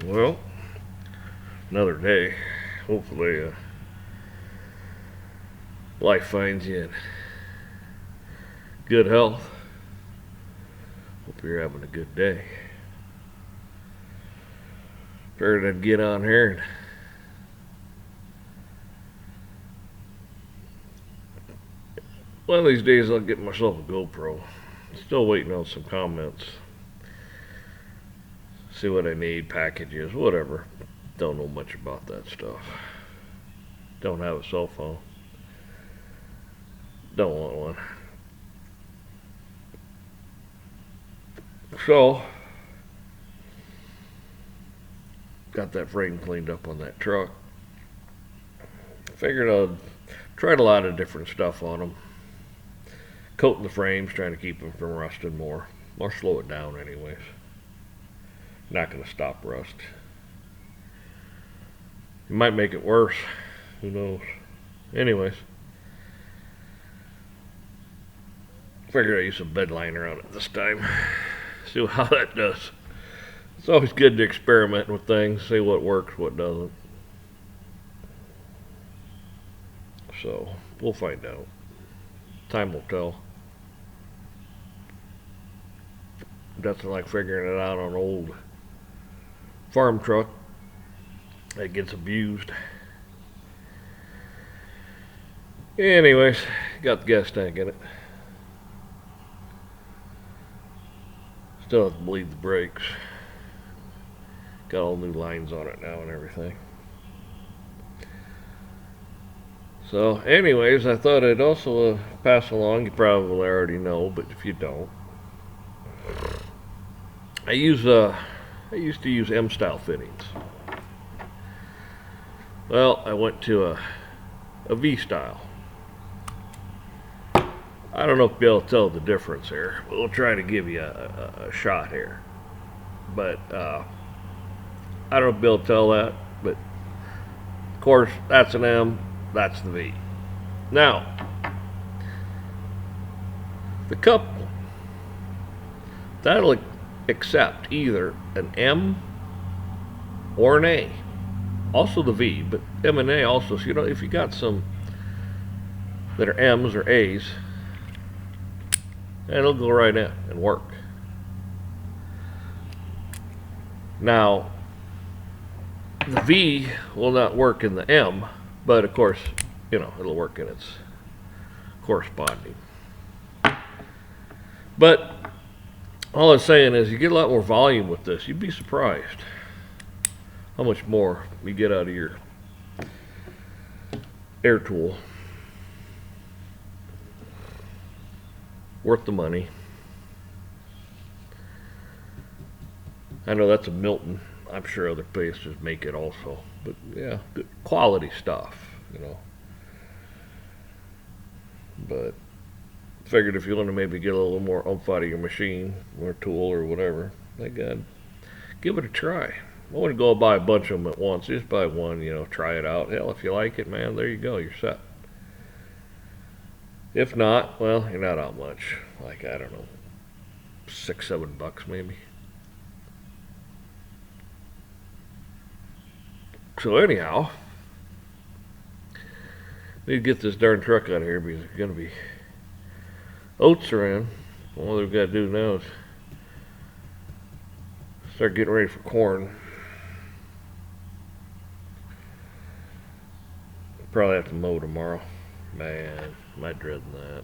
Well, another day. Hopefully, life finds you in good health. Hope you're having a good day. Figured I'd get on here and one of these days I'll get myself a GoPro. Still waiting on some comments. See what I need, packages, whatever. Don't know much about that stuff. Don't have a cell phone. Don't want one. So, got that frame cleaned up on that truck. Figured I'd tried a lot of different stuff on them. Coating the frames, trying to keep them from rusting more. Or slow it down anyways. Not going to stop rust. It might make it worse. Who knows? Anyways. Figured I'd use some bed liner on it this time. See how that does. It's always good to experiment with things. See what works, what doesn't. So, we'll find out. Time will tell. Nothing like figuring it out on an old farm truck that gets abused. Anyways, got the gas tank in it. Still have to bleed the brakes. Got all new lines on it now and everything. So, anyways, I thought I'd also pass along. You probably already know, but if you don't, I used to use M-style fittings. Well, I went to a V-style. I don't know if you'll be able to tell the difference here, but we'll try to give you a shot here. But I don't know if you'll be able to tell that, but of course that's an M, that's the V. Now, the couple, that'll accept either an M or an A. Also the V, but M and A also. So, if you got some that are M's or A's, and it'll go right in and work. Now, the V will not work in the M, but of course, it'll work in its corresponding. But all I'm saying is you get a lot more volume with this. You'd be surprised how much more you get out of your air tool. Worth the money. I know that's a Milton. I'm sure other places make it also. But yeah, good quality stuff, But figured if you want to maybe get a little more oomph out of your machine or tool or whatever, thank God, give it a try. I wouldn't go buy a bunch of them at once. Just buy one, try it out. Hell, if you like it, man, there you go. You're set. If not, well, you're not out much. Like, I don't know, $6, $7 maybe. So anyhow, need to get this darn truck out of here because there's gonna be oats around. All they've got to do now is start getting ready for corn. Probably have to mow tomorrow. Man, am I dreading that.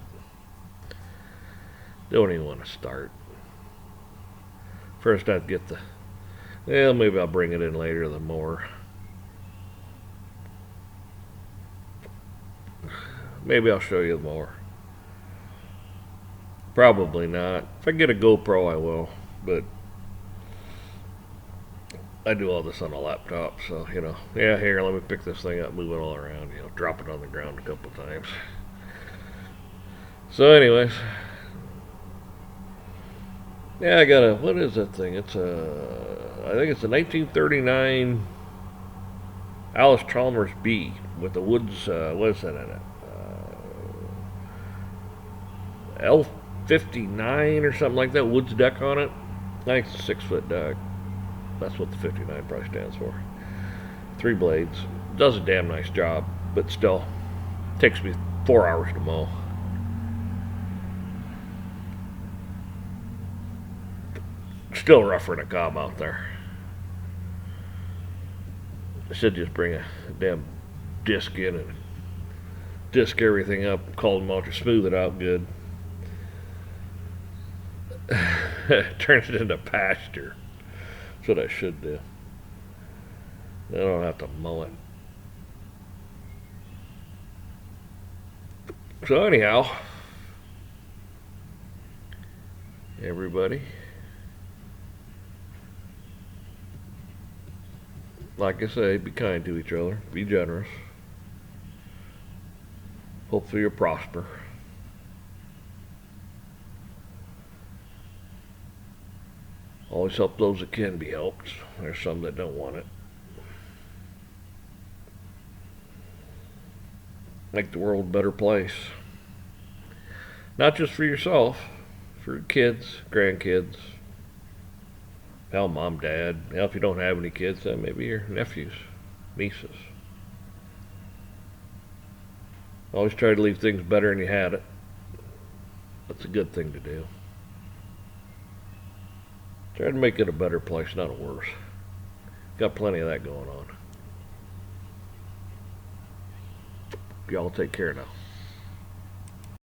Don't even want to start. First I'd get well, maybe I'll bring it in later, the mower. Maybe I'll show you the mower. Probably not. If I get a GoPro, I will. But I do all this on a laptop, so, yeah, here, let me pick this thing up, move it all around, drop it on the ground a couple times. So, anyways. Yeah, I got what is that thing? It's I think it's a 1939 Alice Chalmers B with the woods, what is that in it? L59 or something like that, woods deck on it. I think it's a 6-foot deck. That's what the 59 probably stands for. 3 blades. Does a damn nice job, but still takes me 4 hours to mow. Still rougher than a cob out there. I should just bring a damn disc in and disc everything up, call them out to smooth it out good. Turns it into pasture. That's what I should do. I don't have to mow it. So anyhow, everybody, like I say, be kind to each other, be generous. Hopefully you prosper. Always help those that can be helped. There's some that don't want it. Make the world a better place. Not just for yourself, for your kids, grandkids, hell, mom, dad. Hell, if you don't have any kids, then maybe your nephews, nieces. Always try to leave things better than you had it. That's a good thing to do. Try to make it a better place, not a worse. Got plenty of that going on. Y'all take care now.